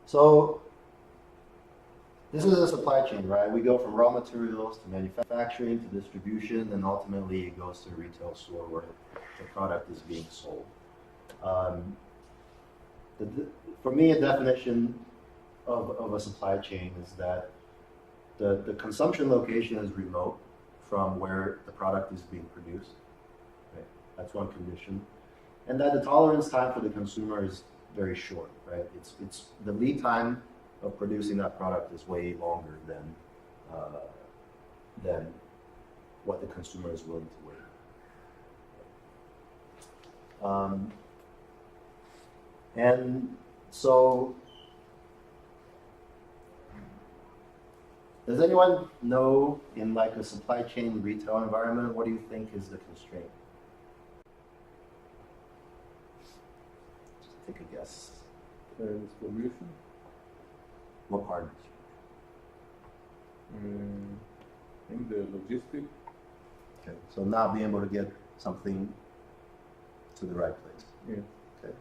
So this is a supply chain, right? We go from raw materials to manufacturing to distribution, and ultimately it goes to a retail store where the product is being sold. For me, a definition of a supply chain is that the consumption location is remote from where the product is being produced. Right? That's one condition. And that the tolerance time for the consumer is very short, right? It's the lead time of producing that product is way longer than what the consumer is willing to wait. And so, does anyone know in like a supply chain retail environment, what do you think is the constraint? Just take a guess. Distribution. What part? In the logistics. Okay, so not being able to get something to the right place. Yeah. Okay.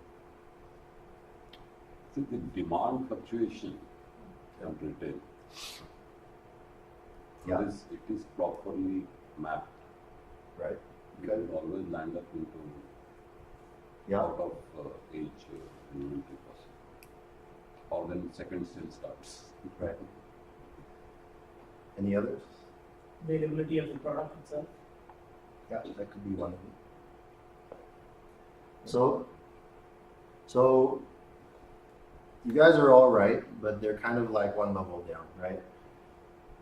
I think the demand fluctuation from retail. Yeah. It is properly mapped. Right. You Okay. will always land up into Yeah. out of age inventory cost. Or when second sale starts. Right. Any others? Availability of the product itself. Yeah, that could be one of them. So you guys are all right, but they're kind of like one level down, right?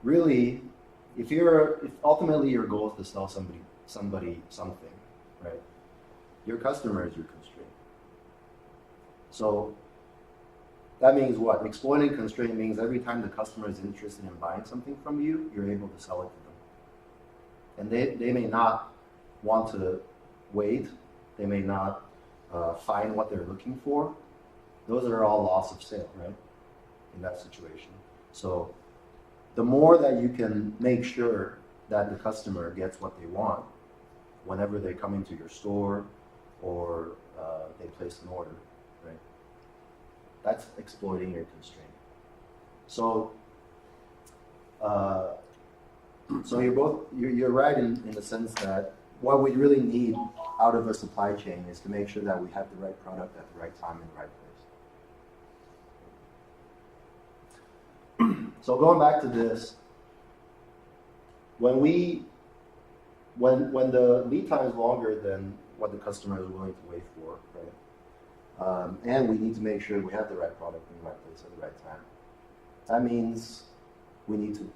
Really, if ultimately your goal is to sell somebody something, right? Your customer is your constraint. So that means what? Exploiting constraint means every time the customer is interested in buying something from you, you're able to sell it to them. And they may not want to wait. They may not find what they're looking for. Those are all loss of sale, right? In that situation. So the more that you can make sure that the customer gets what they want whenever they come into your store or they place an order, right? That's exploiting your constraint. So, so you're right in the sense that what we really need out of a supply chain is to make sure that we have the right product at the right time in the right place. So going back to this, when the lead time is longer than what the customer is willing to wait for, right? And we need to make sure we have the right product in the right place at the right time. That means we need to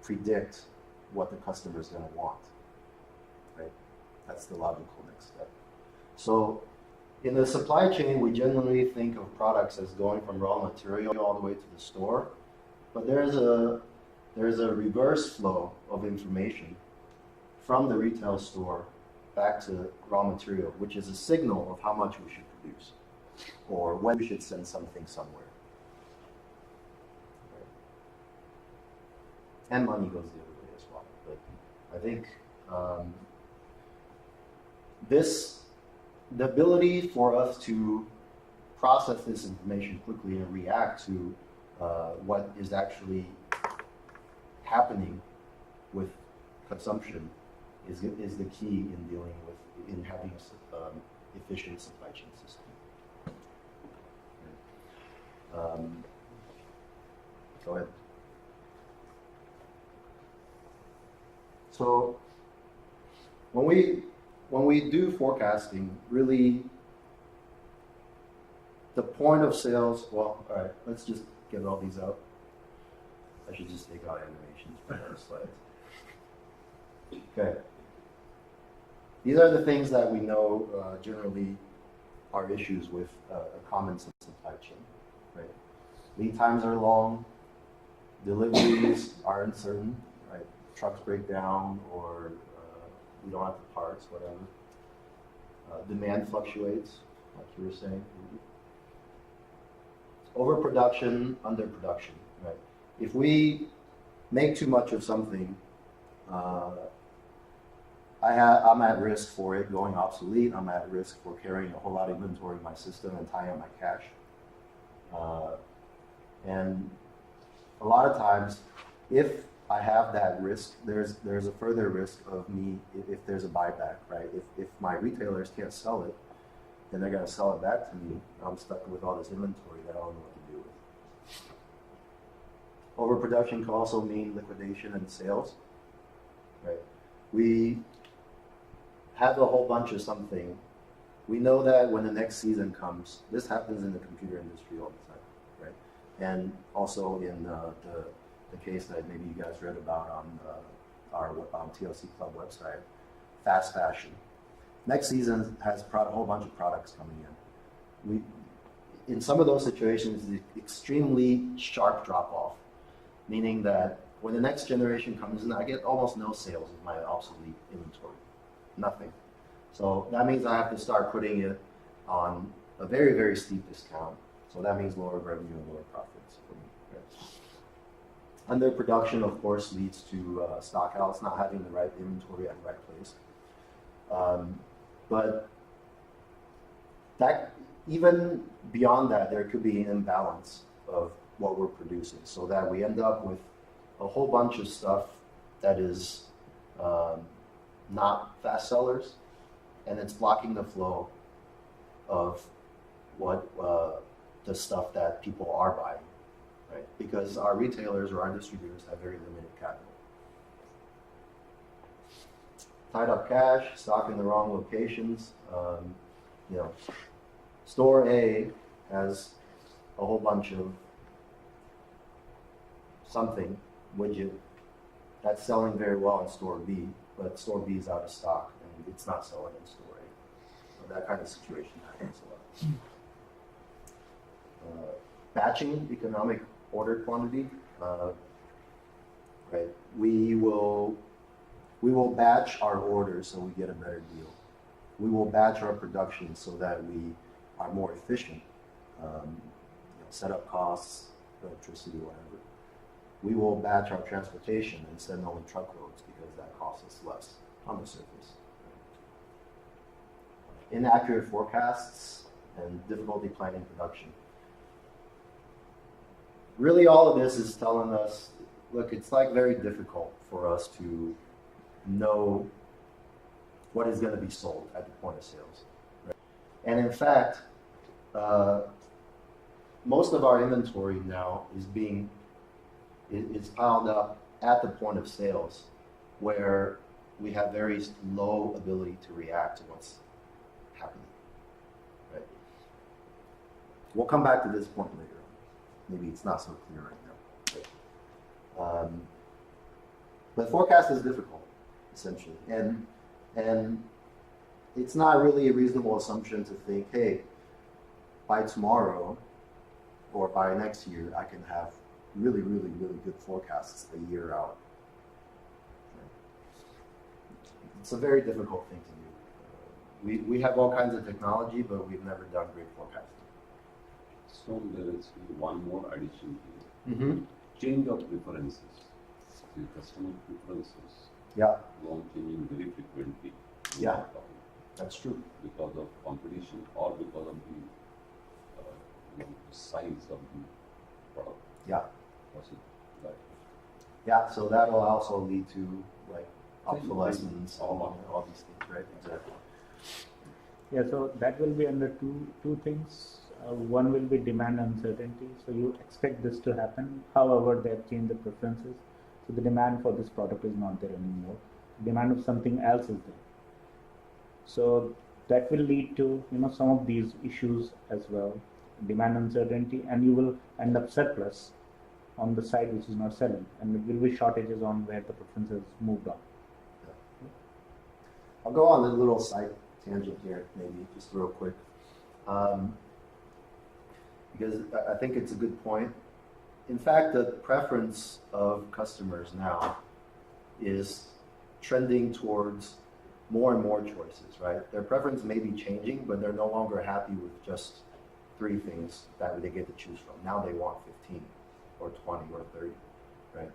predict what the customer is going to want, right? That's the logical next step. So in the supply chain, we generally think of products as going from raw material all the way to the store, but there's a reverse flow of information from the retail store back to raw material, which is a signal of how much we should produce or when we should send something somewhere. Right. And money goes the other way as well. But I think the ability for us to process this information quickly and react to what is actually happening with consumption is the key in having an efficient supply chain system. Go ahead. So when we do forecasting, really the point of sales, well, all right, let's just get all these out. I should just take out animations for our slides. Okay. These are the things that we know generally are issues with a common supply chain, right? Lead times are long, deliveries are uncertain, right? Trucks break down or we don't have the parts, whatever. Demand fluctuates, like you were saying. Overproduction, underproduction, right? If we make too much of something, I'm at risk for it going obsolete. I'm at risk for carrying a whole lot of inventory in my system and tying up my cash. And a lot of times, if I have that risk, there's a further risk of me if there's a buyback, right? If my retailers can't sell it, then they're gonna sell it back to me. I'm stuck with all this inventory that I don't know what to do with. Overproduction can also mean liquidation and sales, right? We have a whole bunch of something. We know that when the next season comes, this happens in the computer industry all the time, right? And also in the case that maybe you guys read about on our TOC Club website, fast fashion. Next season has a whole bunch of products coming in. In some of those situations, the extremely sharp drop off, meaning that when the next generation comes in, I get almost no sales of my obsolete inventory, nothing. So that means I have to start putting it on a very, very steep discount. So that means lower revenue and lower profits for me. Right? Underproduction, of course, leads to stockouts, not having the right inventory at the right place. But that, even beyond that, there could be an imbalance of what we're producing, so that we end up with a whole bunch of stuff that is not fast sellers, and it's blocking the flow of what the stuff that people are buying, right? Because our retailers or our distributors have very limited capital. Tied up cash, stock in the wrong locations. Store A has a whole bunch of something, widget, that's selling very well in store B, but store B is out of stock and it's not selling in store A. So that kind of situation happens a lot. Batching, economic order quantity, right? We will batch our orders so we get a better deal. We will batch our production so that we are more efficient. Setup costs, electricity, whatever. We will batch our transportation and send only truckloads because that costs us less on the surface. Inaccurate forecasts and difficulty planning production. Really, all of this is telling us, look, it's like very difficult for us to know what is going to be sold at the point of sales. Right? And in fact, most of our inventory now is piled up at the point of sales, where we have very low ability to react to what's happening. Right? We'll come back to this point later. Maybe it's not so clear right now. But forecast is difficult, essentially, and it's not really a reasonable assumption to think, hey, by tomorrow or by next year, I can have really, really, really good forecasts a year out. It's a very difficult thing to do. We have all kinds of technology, but we've never done great forecasting. So there is one more addition here. Mm-hmm. Change of preferences. The customer preferences Yeah, go on changing very frequently. Yeah. That's true. Because of competition or because of the size of the product. Yeah. Was it that? Yeah, so that will also lead to like obsolescence, all these things, right? Exactly. Yeah, so that will be under two things. One will be demand uncertainty. So you expect this to happen. However, they have changed the preferences. So the demand for this product is not there anymore. Demand of something else is there. So that will lead to some of these issues as well. Demand uncertainty, and you will end up surplus on the side which is not selling, and it will be shortages on where the preferences moved on. I'll go on a little side tangent here, maybe just real quick, because I think it's a good point. In fact, the preference of customers now is trending towards more and more choices, right? Their preference may be changing, but they're no longer happy with just 3 things that they get to choose from. Now they want 15 or 20 or 30, right?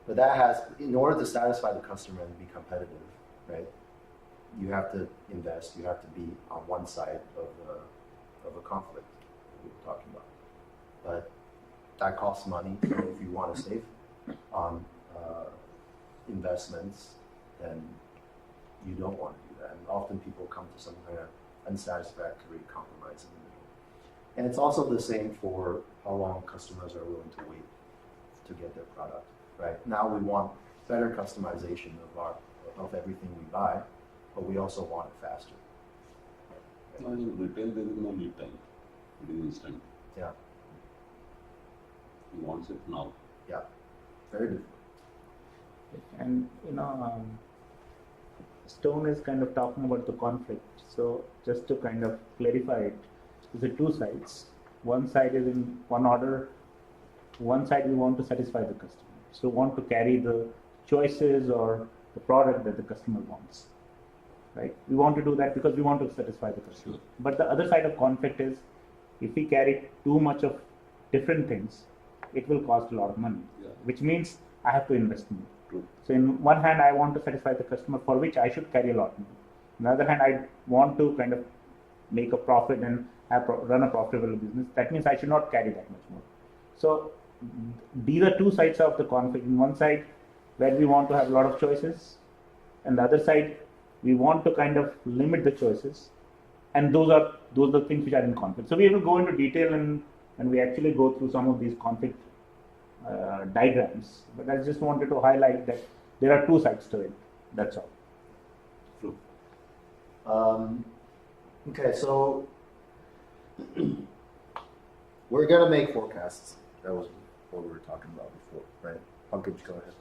But that has, in order to satisfy the customer and be competitive, right? You have to invest. You have to be on one side of a conflict. we were talking about. But that costs money. So if you want to save on investments, then you don't want to do that. And often people come to some kind of unsatisfactory compromise in the middle. And it's also the same for how long customers are willing to wait to get their product. Right now, we want better customization of everything we buy, but we also want it faster. No, in retail there is no lead time. It is instant. Yeah, He wants it now. yeah, very different. And Stone is kind of talking about the conflict. So just to kind of clarify it, there's two sides. One side is in one order. One side we want to satisfy the customer. So we want to carry the choices or the product that the customer wants. Right? We want to do that because we want to satisfy the customer. Sure. But the other side of conflict is if we carry too much of different things, it will cost a lot of money. Yeah. Which means I have to invest more. True. So in one hand, I want to satisfy the customer, for which I should carry a lot more. On the other hand, I want to kind of make a profit and run a profitable business. That means I should not carry that much more. So these are two sides of the conflict. In one side, where we want to have a lot of choices, and the other side, we want to kind of limit the choices. And those are the things which are in conflict. So we will go into detail and we actually go through some of these conflict diagrams. But I just wanted to highlight that there are two sides to it. That's all. True. Okay, so we're gonna make forecasts. That was what we were talking about before, right? Pankaj, go ahead.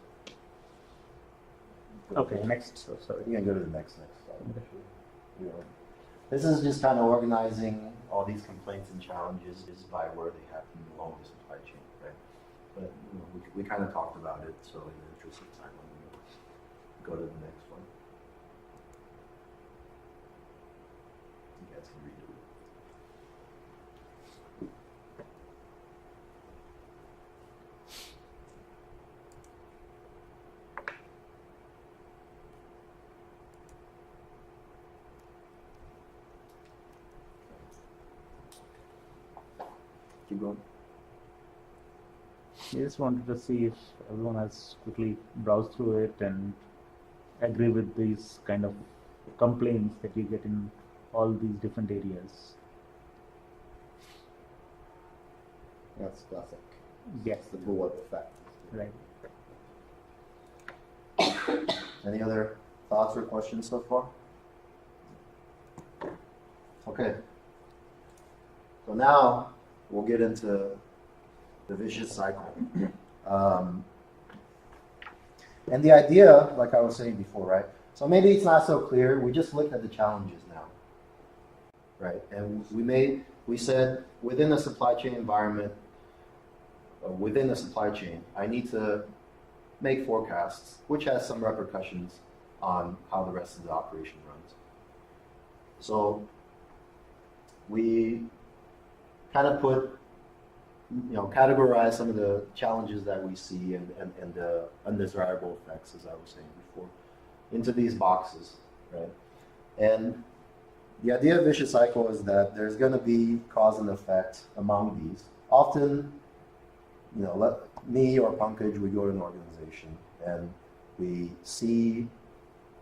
Okay, next. So sorry. You can go to the next slide. You know, this is just kind of organizing all these complaints and challenges is by where they happen along the supply chain, right? But we kind of talked about it, so in the interest of time, I'm going to go to the next one. You guys can redo it. Keep going. I just wanted to see if everyone has quickly browsed through it and agree with these kind of complaints that you get in all these different areas. That's classic. Yes, The bullet effect. right. Any other thoughts or questions so far? Okay. So now we'll get into the vicious cycle. And the idea, like I was saying before, right? So maybe it's not so clear. We just looked at the challenges now, right? And we said within a supply chain environment, within a supply chain, I need to make forecasts, which has some repercussions on how the rest of the operation runs. So we kind of categorize some of the challenges that we see and the undesirable effects, as I was saying before, into these boxes, right? And the idea of vicious cycle is that there's going to be cause and effect among these. Often, me or Pankaj, we go to an organization and we see,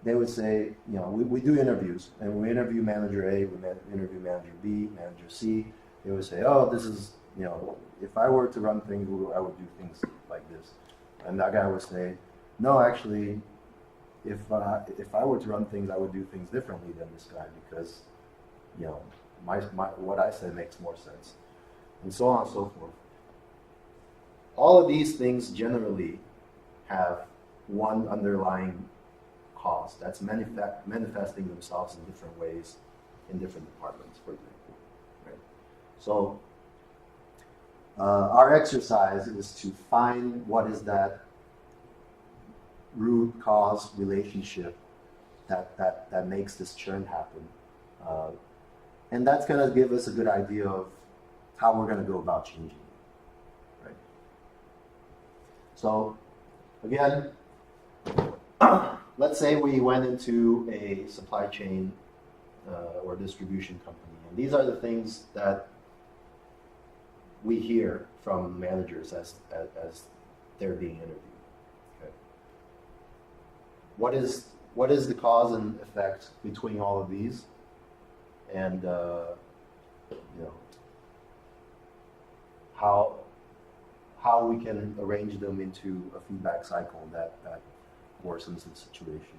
they would say, we do interviews, and we interview manager A, we interview manager B, manager C. They would say, oh, this is, if I were to run things, I would do things like this. And that guy would say, no, actually, if I were to run things, I would do things differently than this guy because, what I said makes more sense, and so on and so forth. All of these things generally have one underlying cause that's manifesting themselves in different ways in different departments, for example. Right? So our exercise is to find what is that root cause relationship that makes this churn happen. And that's going to give us a good idea of how we're going to go about changing it. Right? So again, let's say we went into a supply chain or distribution company, and these are the things that we hear from managers as they're being interviewed. Okay. What is the cause and effect between all of these, and you know, how we can arrange them into a feedback cycle that worsens the situation.